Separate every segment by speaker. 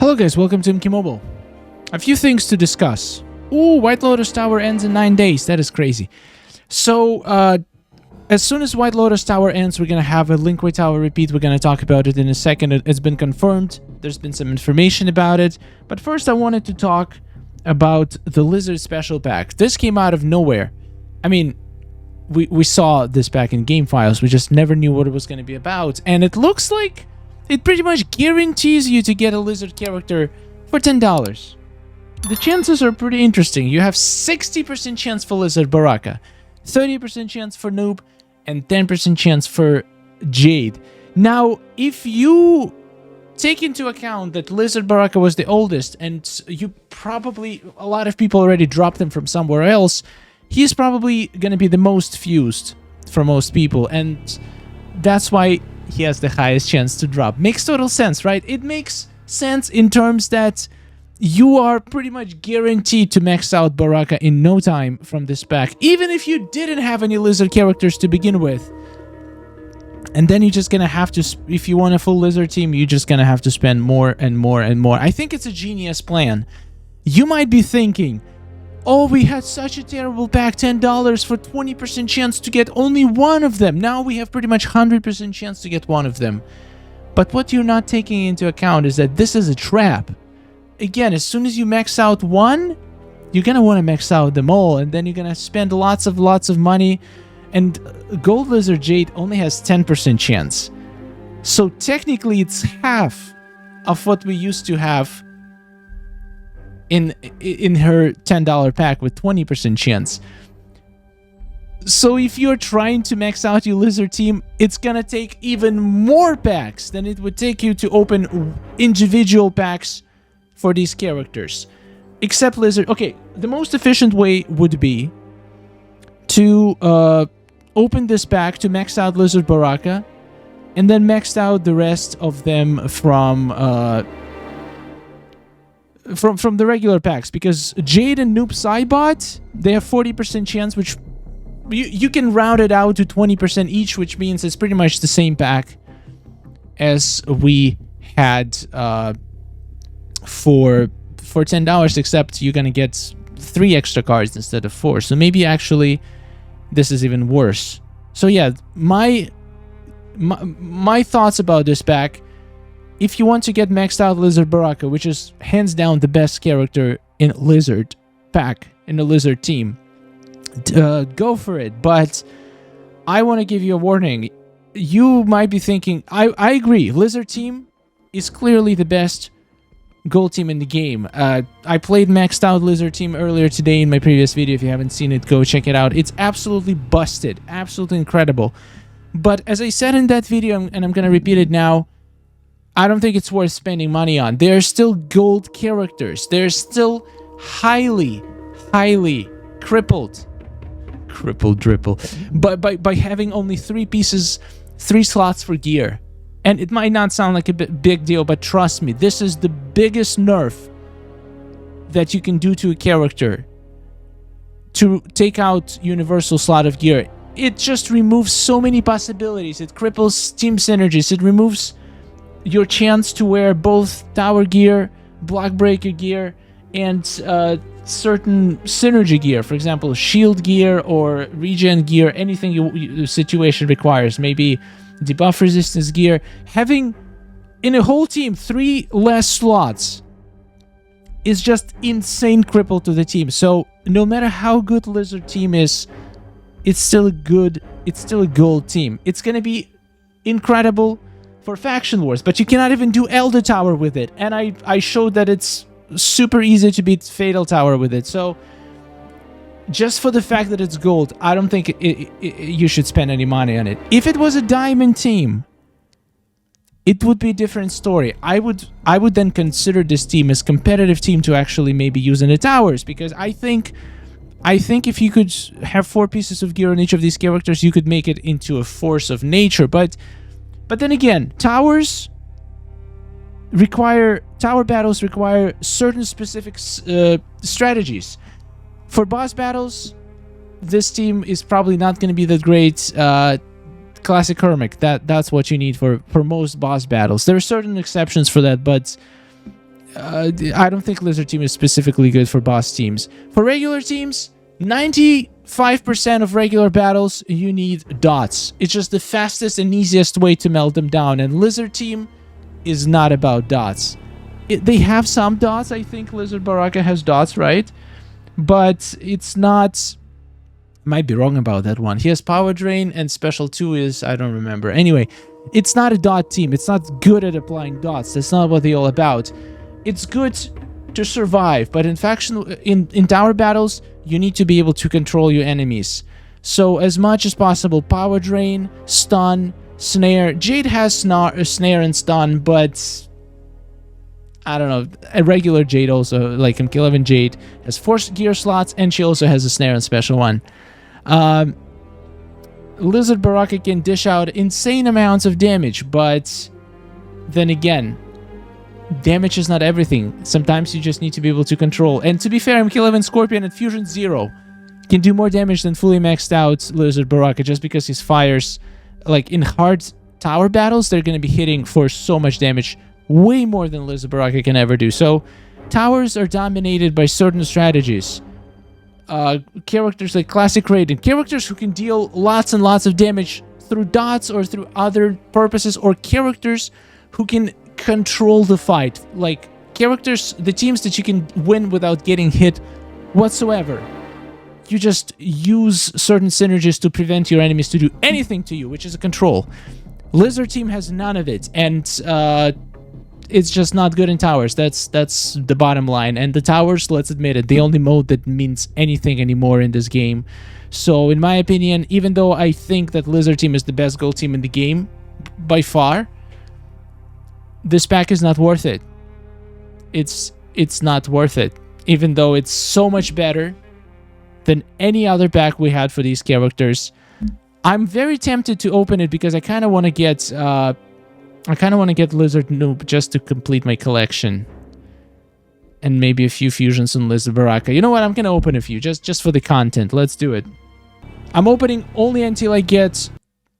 Speaker 1: Hello guys, welcome to MKX Mobile. A few things to discuss. Ooh, White Lotus Tower ends in 9 days. That is crazy. So, as soon as White Lotus Tower ends, we're going to have a Lin Kuei Tower repeat. We're going to talk about it in a second. It's been confirmed. There's been some information about it. But first, I wanted to talk about the Lizard Special Pack. This came out of nowhere. I mean, we saw this back in game files. We just never knew what it was going to be about. And it looks like it pretty much guarantees you to get a Lizard character for $10. The chances are pretty interesting. You have 60% chance for Lizard Baraka, 30% chance for Noob, and 10% chance for Jade. Now, if you take into account that Lizard Baraka was the oldest, and you probably, a lot of people already dropped him from somewhere else, he's probably going to be the most fused for most people, and that's why he has the highest chance to drop. Makes total sense, right? It makes sense in terms that you are pretty much guaranteed to max out Baraka in no time from this pack, even if you didn't have any Lizard characters to begin with. And then you're just gonna have to, if you want a full Lizard team, you're just gonna have to spend more and more and more. I think it's a genius plan. You might be thinking, oh, we had such a terrible pack, $10 for 20% chance to get only one of them. Now we have pretty much 100% chance to get one of them. But what you're not taking into account is that this is a trap. Again, as soon as you max out one, you're gonna want to max out them all, and then you're gonna spend lots of money. And Gold Lizard Jade only has 10% chance, so technically it's half of what we used to have in her $10 pack with 20% chance. So if you're trying to max out your Lizard team, it's gonna take even more packs than it would take you to open individual packs for these characters. Except Lizard. Okay, the most efficient way would be to open this pack to max out Lizard Baraka, and then max out the rest of them from the regular packs, because Jade and Noob Saibot, they have 40% chance, which you can round it out to 20% each, which means it's pretty much the same pack as we had for $10, except you're gonna get 3 extra cards instead of 4. So maybe actually this is even worse. So yeah, my thoughts about this pack: if you want to get maxed out Lizard Baraka, which is hands down the best character in Lizard pack, in the Lizard team, go for it. But I want to give you a warning. You might be thinking, I agree, Lizard team is clearly the best gold team in the game. I played maxed out Lizard team earlier today in my previous video. If you haven't seen it, go check it out. It's absolutely busted, absolutely incredible. But as I said in that video, and I'm gonna repeat it now, I don't think it's worth spending money on. They're still gold characters. They're still highly crippled but by having only 3 pieces, 3 slots for gear. And it might not sound like a big deal, but trust me, this is the biggest nerf that you can do to a character, to take out universal slot of gear. It just removes so many possibilities. It cripples team synergies. It removes your chance to wear both tower gear, block breaker gear, and certain synergy gear. For example, shield gear or regen gear, anything the situation requires. Maybe debuff resistance gear. Having in a whole team 3 less slots is just insane cripple to the team. So no matter how good Lizard team is, it's still a gold team. It's gonna be incredible for faction wars, but you cannot even do Elder Tower with it. And I showed that it's super easy to beat Fatal Tower with it. So just for the fact that it's gold, I don't think you should spend any money on it. If it was a diamond team, it would be a different story. I would then consider this team as competitive team to actually maybe use in the towers, because I think if you could have 4 pieces of gear on each of these characters, you could make it into a force of nature. But then again, tower battles require certain specific strategies. For boss battles, this team is probably not going to be that great. Classic Hermit, that's what you need for most boss battles. There are certain exceptions for that, but I don't think Lizard Team is specifically good for boss teams. For regular teams, 95% of regular battles, you need dots. It's just the fastest and easiest way to melt them down. And Lizard Team is not about dots. They have some dots. I think Lizard Baraka has dots, right? But it's not... Might be wrong about that one. He has Power Drain and Special 2 is... I don't remember. Anyway, it's not a dot team. It's not good at applying dots. That's not what they're all about. It's good to survive, but in tower battles, you need to be able to control your enemies. So as much as possible, Power Drain, Stun, Snare. Jade has Snare and Stun, but I don't know. A regular Jade also, like MK11 Jade, has 4 gear slots, and she also has a Snare and Special 1. Lizard Baraka can dish out insane amounts of damage, but then again, damage is not everything. Sometimes you just need to be able to control. And to be fair, MK11 Scorpion at Fusion 0 can do more damage than fully maxed out Lizard Baraka just because his fires, like in hard tower battles, they're going to be hitting for so much damage, way more than Lizard Baraka can ever do. So towers are dominated by certain strategies. Characters like Classic Raiden, characters who can deal lots and lots of damage through dots or through other purposes, or characters who can control the fight, like characters, the teams that you can win without getting hit whatsoever. You just use certain synergies to prevent your enemies to do anything to you, which is a control. Lizard Team has none of it, and it's just not good in towers. That's the bottom line. And the towers, let's admit it, the only mode that means anything anymore in this game. So in my opinion, even though I think that Lizard Team is the best gold team in the game by far, this pack is not worth it. It's not worth it, even though it's so much better than any other pack we had for these characters. I'm very tempted to open it because I kind of want to get Lizard Noob just to complete my collection, and maybe a few fusions on Lizard Baraka. You know what? I'm gonna open a few just for the content. Let's do it. I'm opening only until I get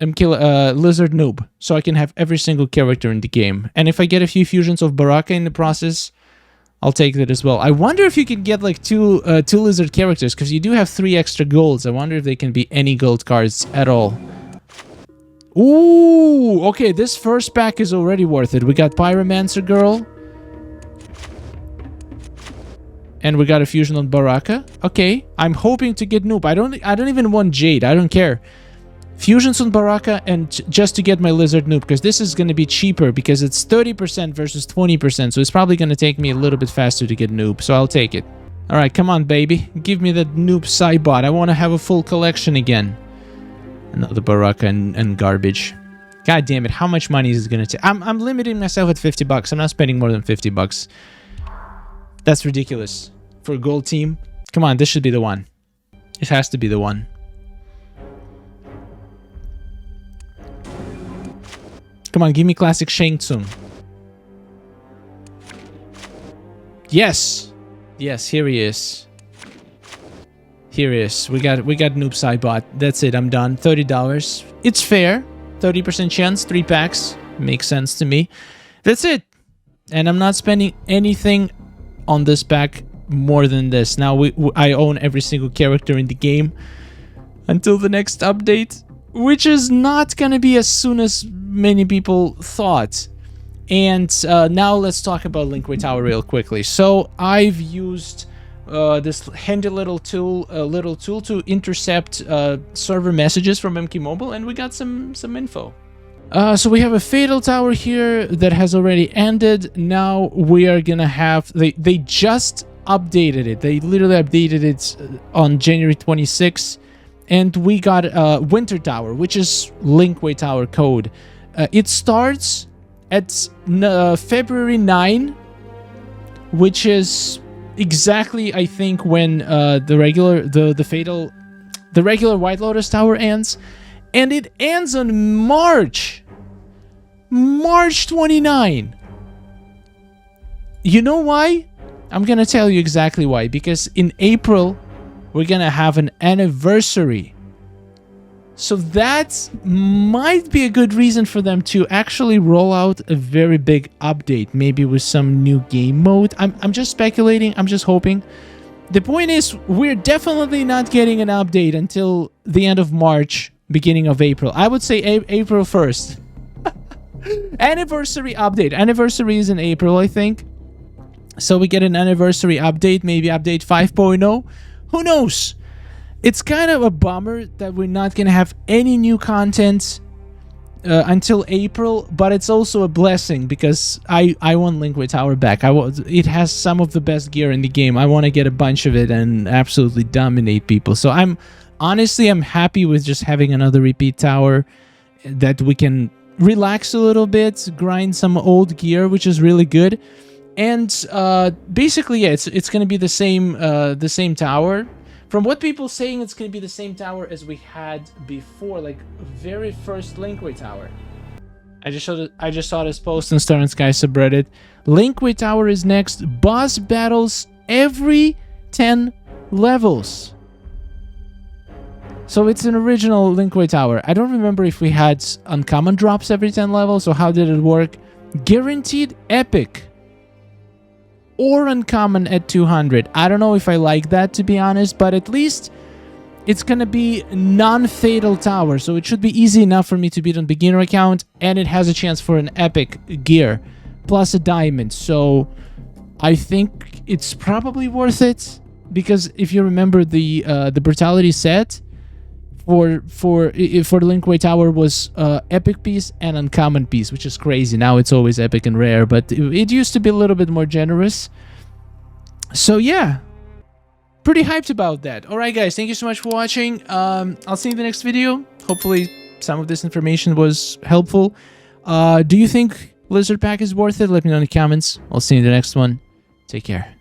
Speaker 1: Lizard Noob, so I can have every single character in the game. And if I get a few fusions of Baraka in the process, I'll take that as well. I wonder if you can get like two Lizard characters, because you do have 3 extra golds. I wonder if they can be any gold cards at all. Ooh, okay, this first pack is already worth it. We got Pyromancer Girl. And we got a fusion on Baraka. Okay, I'm hoping to get Noob. I don't even want Jade. I don't care. Fusions on Baraka, and just to get my Lizard Noob, because this is going to be cheaper because it's 30% versus 20%, so it's probably going to take me a little bit faster to get Noob, so I'll take it. Alright, come on, baby. Give me that Noob Cybot. I want to have a full collection again. Another Baraka and garbage. God damn it, how much money is it going to take? I'm limiting myself at $50. I'm not spending more than $50. That's ridiculous. For a gold team? Come on, this should be the one. It has to be the one. Come on, give me classic Shang Tsung. Yes! Yes, here he is. Here he is. We got Noob Cybot. That's it, I'm done. $30. It's fair. 30% chance, 3 packs. Makes sense to me. That's it. And I'm not spending anything on this pack more than this. Now I own every single character in the game until the next update, which is not gonna be as soon as many people thought. And now let's talk about Lin Kuei Tower real quickly. So I've used this handy little tool to intercept server messages from MK Mobile, and we got some info. So we have a Fatal Tower here that has already ended. Now we are gonna have... They just updated it. They literally updated it on January 26th. And we got Winter Tower, which is Lin Kuei Tower code. It starts at February 9, which is exactly, I think, when the regular White Lotus Tower ends, and it ends on March 29. You know why? I'm gonna tell you exactly why. Because in April, we're gonna have an anniversary. So that might be a good reason for them to actually roll out a very big update, maybe with some new game mode. I'm just speculating, I'm just hoping. The point is, we're definitely not getting an update until the end of March, beginning of April. I would say April 1st. Anniversary update. Anniversary is in April, I think. So we get an anniversary update, maybe update 5.0. Who knows? It's kind of a bummer that we're not going to have any new content until April, but it's also a blessing because I want Lin Kuei Tower back. It has some of the best gear in the game. I want to get a bunch of it and absolutely dominate people. So I'm happy with just having another repeat tower that we can relax a little bit, grind some old gear, which is really good. And basically, yeah, it's going to be the same tower. From what people saying, it's going to be the same tower as we had before, like very first Lin Kuei Tower. I just saw this post on Star and Sky subreddit. Lin Kuei Tower is next. Boss battles every 10 levels. So it's an original Lin Kuei Tower. I don't remember if we had uncommon drops every 10 levels, or how did it work. Guaranteed epic or uncommon at 200. I don't know if I like that, to be honest, but at least it's gonna be non-fatal tower, so it should be easy enough for me to beat on beginner account, and it has a chance for an epic gear plus a diamond. So I think it's probably worth it, because if you remember, the brutality set for Lin Kuei Tower was epic piece and uncommon piece, which is crazy. Now it's always epic and rare, but it used to be a little bit more generous. So yeah, pretty hyped about that. All right, guys, thank you so much for watching. I'll see you in the next video. Hopefully some of this information was helpful. Do you think Lizard Pack is worth it? Let me know in the comments. I'll see you in the next one. Take care.